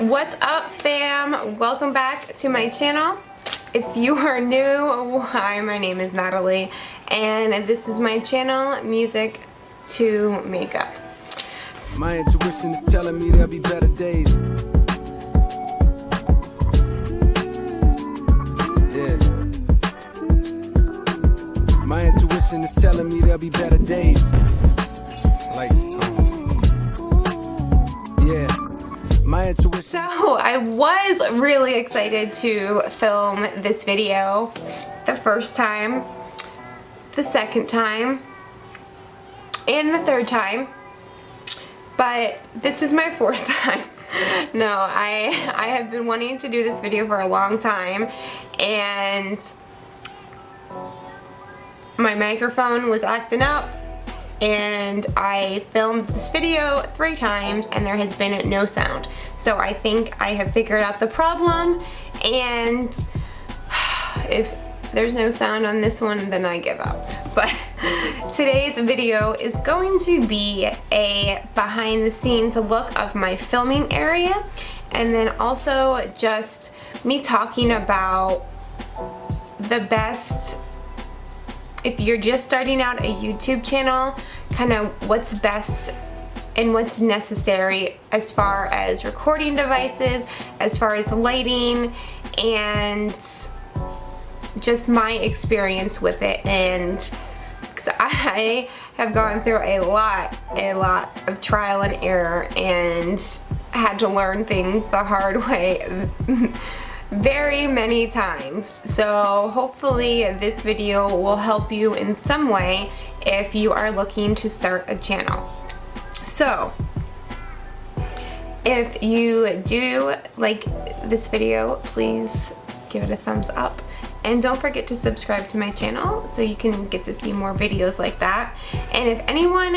What's up, fam? Welcome back to my channel. If you are new, hi, my name is Natalie and this is my channel, Music to Makeup. My intuition is telling me there'll be better days. Yeah. My intuition is telling me there'll be better days. Like, yeah. My intuition. So I was really excited to film this video the first time, the second time, and the third time. But this is my fourth time. No, I have been wanting to do this video for a long time, and my microphone was acting up, and I filmed this video 3 times and there has been no sound. So I think I have figured out the problem, and if there's no sound on this one, then I give up. But today's video is going to be a behind the scenes look of my filming area, and then also just me talking about the best, if you're just starting out a YouTube channel, kind of what's best and what's necessary as far as recording devices, as far as lighting, and just my experience with it. And I have gone through a lot of trial and error and had to learn things the hard way very many times. So hopefully this video will help you in some way if you are looking to start a channel. So if you do like this video, please give it a thumbs up. And don't forget to subscribe to my channel so you can get to see more videos like that. And if anyone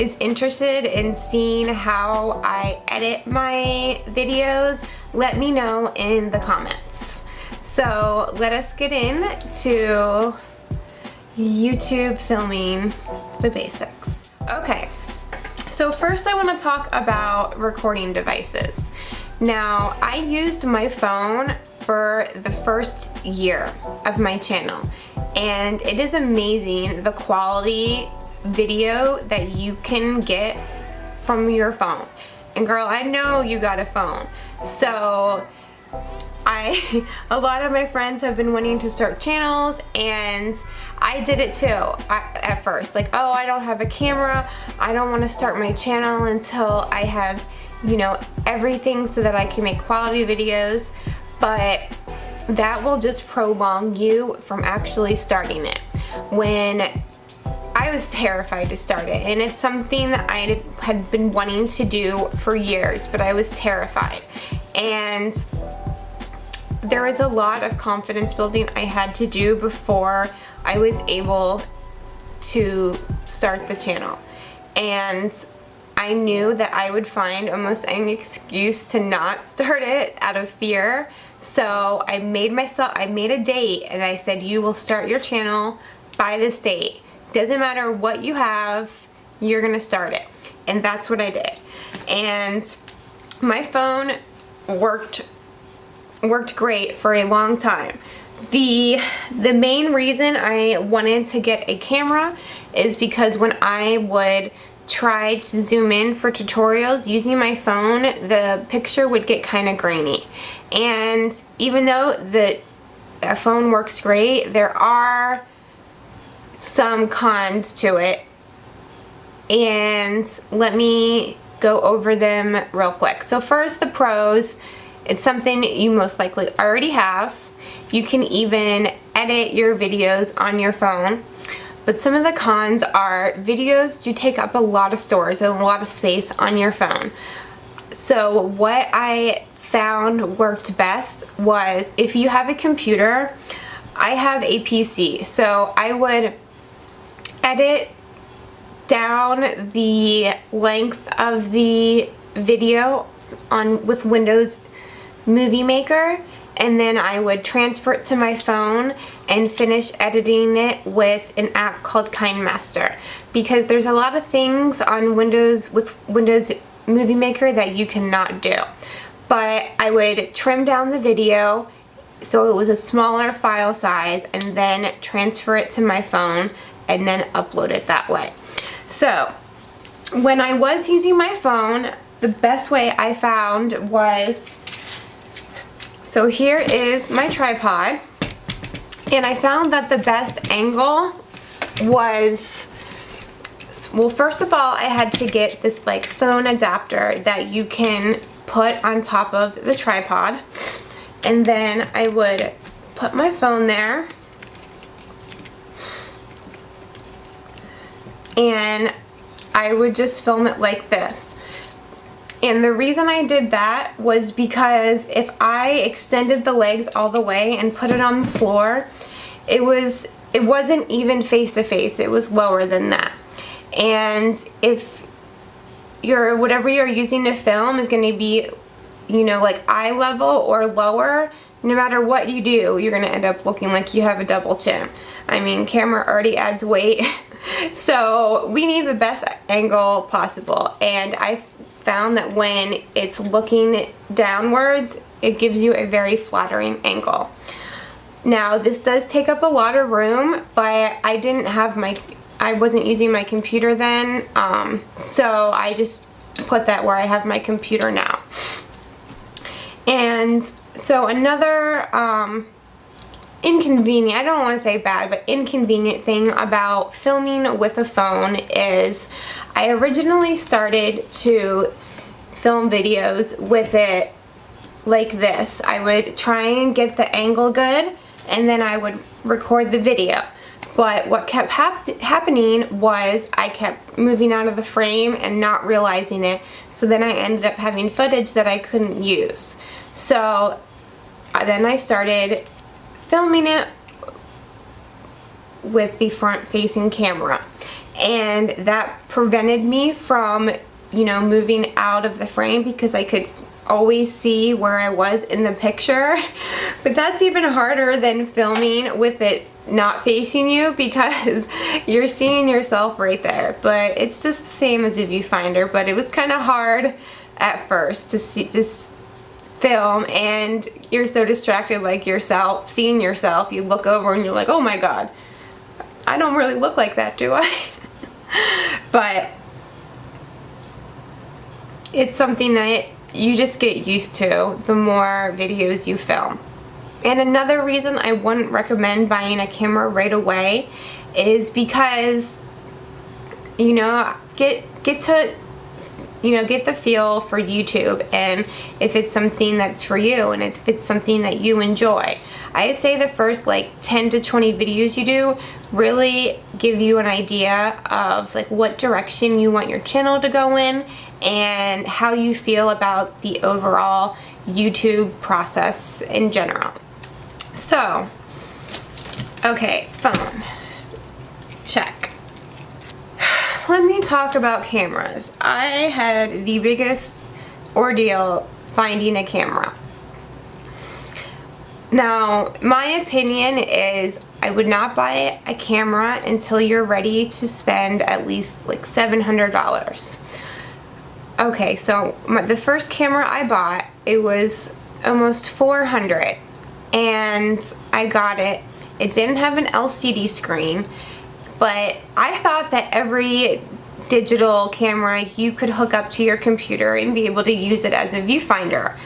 is interested in seeing how I edit my videos, let me know in the comments. So let us get into YouTube filming, the basics. Okay, so first I want to talk about recording devices. Now, I used my phone for the first year of my channel, and it is amazing the quality video that you can get from your phone. And girl, I know you got a phone. So a lot of my friends have been wanting to start channels, and I did it too at first. Like, oh, I don't have a camera, I don't want to start my channel until I have, you know, everything so that I can make quality videos. But that will just prolong you from actually starting it. When I was terrified to start it, and it's something that I had been wanting to do for years, but I was terrified. And there was a lot of confidence building I had to do before I was able to start the channel. And I knew that I would find almost any excuse to not start it out of fear. So I made a date, and I said, you will start your channel by this date. Doesn't matter what you have, you're gonna start it. And that's what I did. And my phone worked great for a long time. The main reason I wanted to get a camera is because when I would try to zoom in for tutorials using my phone, the picture would get kind of grainy. And even though the phone works great, there are some cons to it, and let me go over them real quick. So first, the pros. It's something you most likely already have. You can even edit your videos on your phone. But some of the cons are videos do take up a lot of storage and a lot of space on your phone. So what I found worked best was, if you have a computer, I have a PC, so I would edit down the length of the video with Windows Movie Maker, and then I would transfer it to my phone and finish editing it with an app called KineMaster, because there's a lot of things on Windows with Windows Movie Maker that you cannot do. but I would trim down the video so it was a smaller file size and then transfer it to my phone and then upload it that way. So when I was using my phone, the best way I found was, so here is my tripod, and I found that the best angle was, well, first of all, I had to get this like phone adapter that you can put on top of the tripod, and then I would put my phone there, and I would just film it like this. And the reason I did that was because if I extended the legs all the way and put it on the floor, it wasn't even face to face, it was lower than that. And if whatever you're using to film is going to be, you know, like eye level or lower, no matter what you do, you're going to end up looking like you have a double chin. I mean, camera already adds weight, so we need the best angle possible. And I found that when it's looking downwards, it gives you a very flattering angle. Now, this does take up a lot of room, but I wasn't using my computer then, so I just put that where I have my computer now. And so another inconvenient, I don't want to say bad, but inconvenient thing about filming with a phone is I originally started to film videos with it like this. I would try and get the angle good, and then I would record the video. But what kept happening was I kept moving out of the frame and not realizing it, so then I ended up having footage that I couldn't use. So then I started filming it with the front-facing camera, and that prevented me from, you know, moving out of the frame because I could always see where I was in the picture. But that's even harder than filming with it not facing you, because you're seeing yourself right there. But it's just the same as a viewfinder, but it was kind of hard at first to see, just film, and you're so distracted, like yourself, seeing yourself, you look over and you're like, oh my god, I don't really look like that, do I? But it's something that you just get used to the more videos you film. And another reason I wouldn't recommend buying a camera right away is because, you know, get the feel for YouTube, and if it's something that's for you, and if it's something that you enjoy. I'd say the first like 10 to 20 videos you do really give you an idea of like what direction you want your channel to go in and how you feel about the overall YouTube process in general. So, okay, phone, check. Let me talk about cameras. I had the biggest ordeal finding a camera. Now, my opinion is I would not buy a camera until you're ready to spend at least like $700. Okay, so the first camera I bought, it was almost $400, and I got it. It didn't have an LCD screen, but I thought that every digital camera you could hook up to your computer and be able to use it as a viewfinder.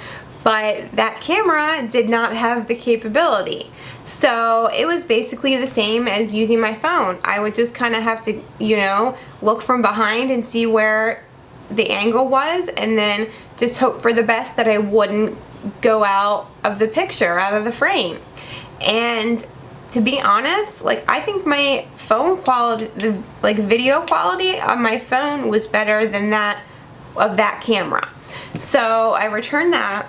But that camera did not have the capability. So it was basically the same as using my phone. I would just kind of have to, you know, look from behind and see where the angle was, and then just hope for the best that I wouldn't go out of the picture, out of the frame. And to be honest, like, I think my phone quality, the like video quality on my phone was better than that of that camera. So I returned that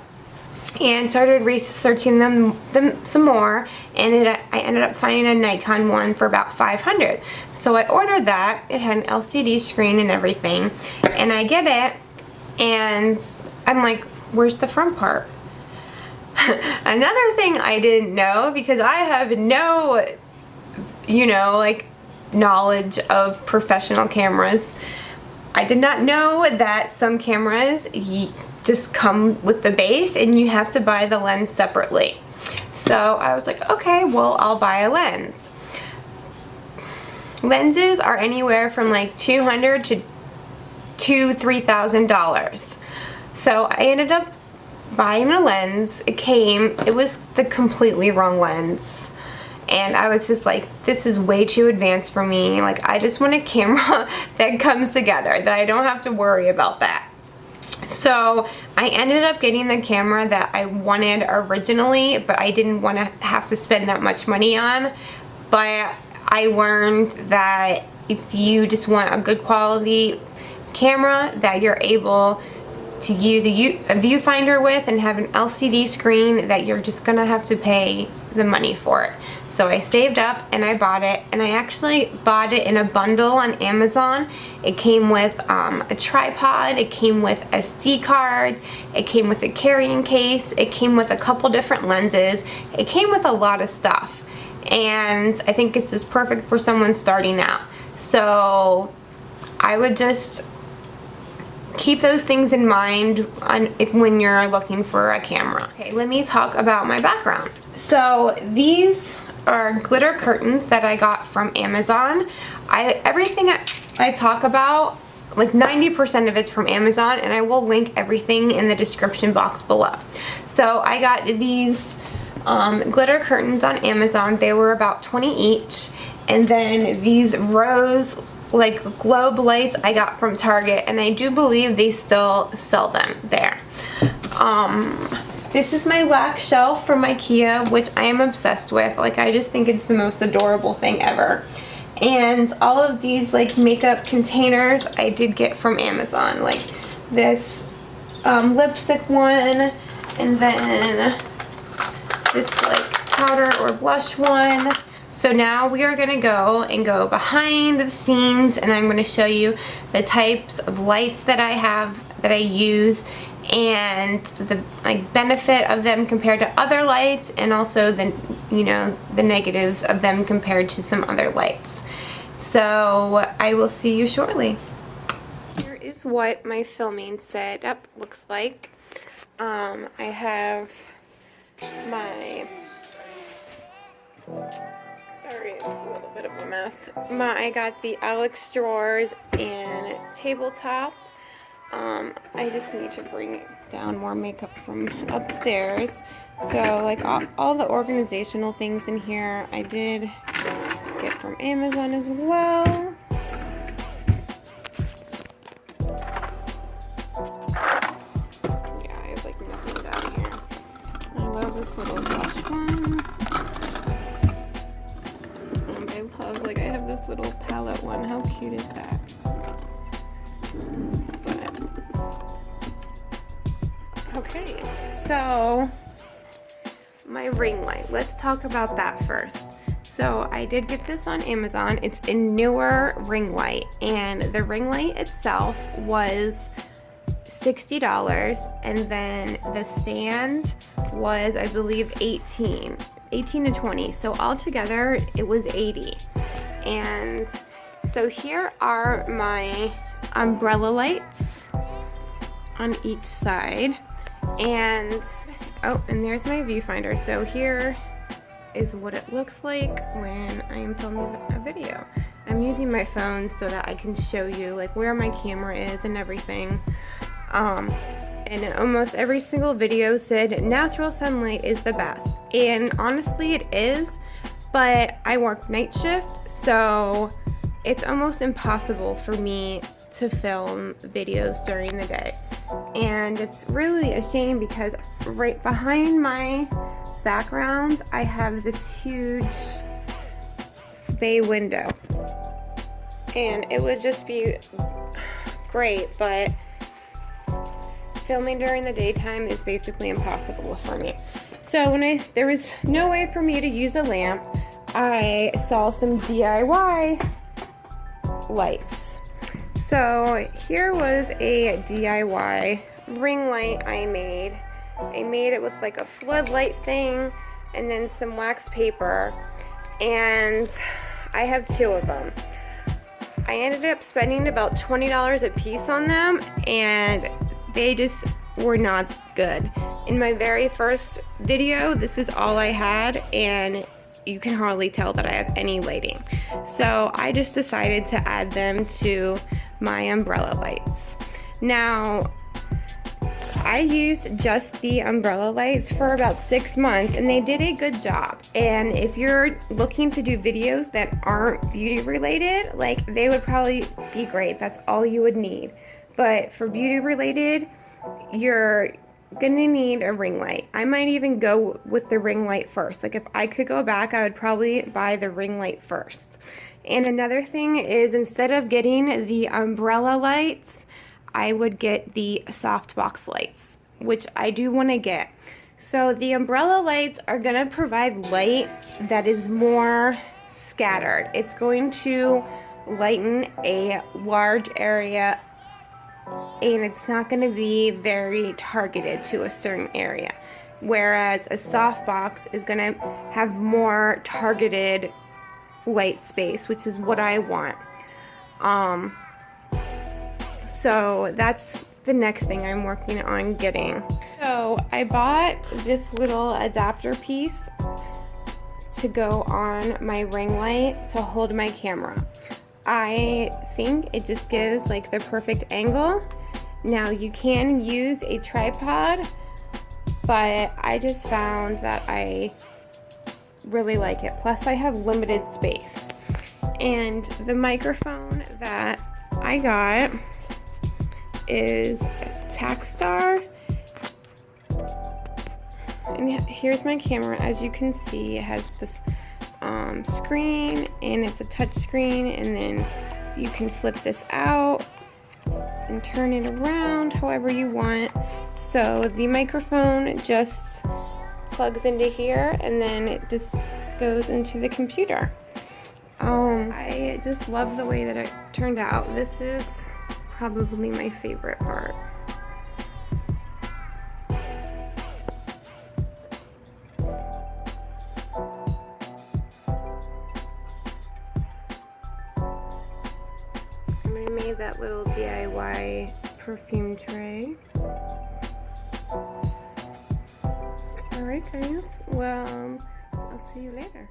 and started researching them some more, and I ended up finding a Nikon one for about $500. So I ordered that. It had an LCD screen and everything, and I get it, and I'm like, where's the front part? Another thing I didn't know, because I have no, you know, like, knowledge of professional cameras, I did not know that some cameras just come with the base and you have to buy the lens separately. So I was like, okay, well, I'll buy a lens. Lenses are anywhere from like $200 to $3,000. So I ended up buying a lens. It was the completely wrong lens. And I was just like, this is way too advanced for me. Like, I just want a camera that comes together, that I don't have to worry about that. So I ended up getting the camera that I wanted originally, but I didn't want to have to spend that much money on. But I learned that if you just want a good quality camera that you're able to use a viewfinder with and have an LCD screen, that you're just gonna have to pay the money for it. So I saved up and I bought it, and I actually bought it in a bundle on Amazon. It came with a tripod, it came with SD card, it came with a carrying case, it came with a couple different lenses, it came with a lot of stuff, and I think it's just perfect for someone starting out. So I would just keep those things in mind when you're looking for a camera. Okay, let me talk about my background. So these are glitter curtains that I got from Amazon. Everything I talk about, like 90% of it's from Amazon, and I will link everything in the description box below. So I got these glitter curtains on Amazon. They were about 20 each. And then these rose like globe lights I got from Target, and I do believe they still sell them there. This is my wax shelf from IKEA, which I am obsessed with. Like, I just think it's the most adorable thing ever. And all of these like makeup containers I did get from Amazon, like this lipstick one, and then this like powder or blush one. So now we are going to go behind the scenes, and I'm going to show you the types of lights that I have, that I use, and the like benefit of them compared to other lights, and also the, you know, the negatives of them compared to some other lights. So I will see you shortly. Here is what my filming setup looks like. I have my, sorry, it's a little bit of a mess. I got the Alex drawers and tabletop. I just need to bring down more makeup from upstairs. So like all the organizational things in here I did get from Amazon as well. Yeah, I have like nothing down here. I love this little blush one. I love, like, I have this little palette one. How cute is that? Okay, so my ring light. Let's talk about that first. So I did get this on Amazon. It's a newer ring light, and the ring light itself was $60, and then the stand was, I believe, 18 to 20. So altogether it was 80. And so here are my umbrella lights on each side. And oh, and there's my viewfinder. So here is what it looks like when I am filming a video. I'm using my phone so that I can show you like where my camera is and everything. And almost every single video said natural sunlight is the best. And honestly it is, but I work night shift, so it's almost impossible for me to film videos during the day. And it's really a shame because right behind my background I have this huge bay window, and it would just be great, but filming during the daytime is basically impossible for me. So when there was no way for me to use a lamp, I saw some DIY lights. So here was a DIY ring light I made. I made it with like a floodlight thing and then some wax paper, and I have two of them. I ended up spending about $20 a piece on them, and they just were not good. In my very first video, this is all I had, and you can hardly tell that I have any lighting. So I just decided to add them to my umbrella lights. Now, I used just the umbrella lights for about 6 months, and they did a good job. And if you're looking to do videos that aren't beauty related, like, they would probably be great. That's all you would need. But for beauty related, you're gonna need a ring light. I might even go with the ring light first. Like, if I could go back, I would probably buy the ring light first. And another thing is, instead of getting the umbrella lights, I would get the softbox lights, which I do want to get. So the umbrella lights are going to provide light that is more scattered. It's going to lighten a large area, and it's not going to be very targeted to a certain area. Whereas a softbox is going to have more targeted light space, which is what I want. So that's the next thing I'm working on getting. So I bought this little adapter piece to go on my ring light to hold my camera. I think it just gives like the perfect angle. Now you can use a tripod, but I just found that I really like it. Plus I have limited space. And the microphone that I got is Takstar, and here's my camera. As you can see, it has this screen, and it's a touch screen, and then you can flip this out and turn it around however you want. So the microphone just plugs into here, and then this goes into the computer. I just love the way that it turned out. This is probably my favorite part. And I made that little DIY perfume tray. Alright guys, well, I'll see you later.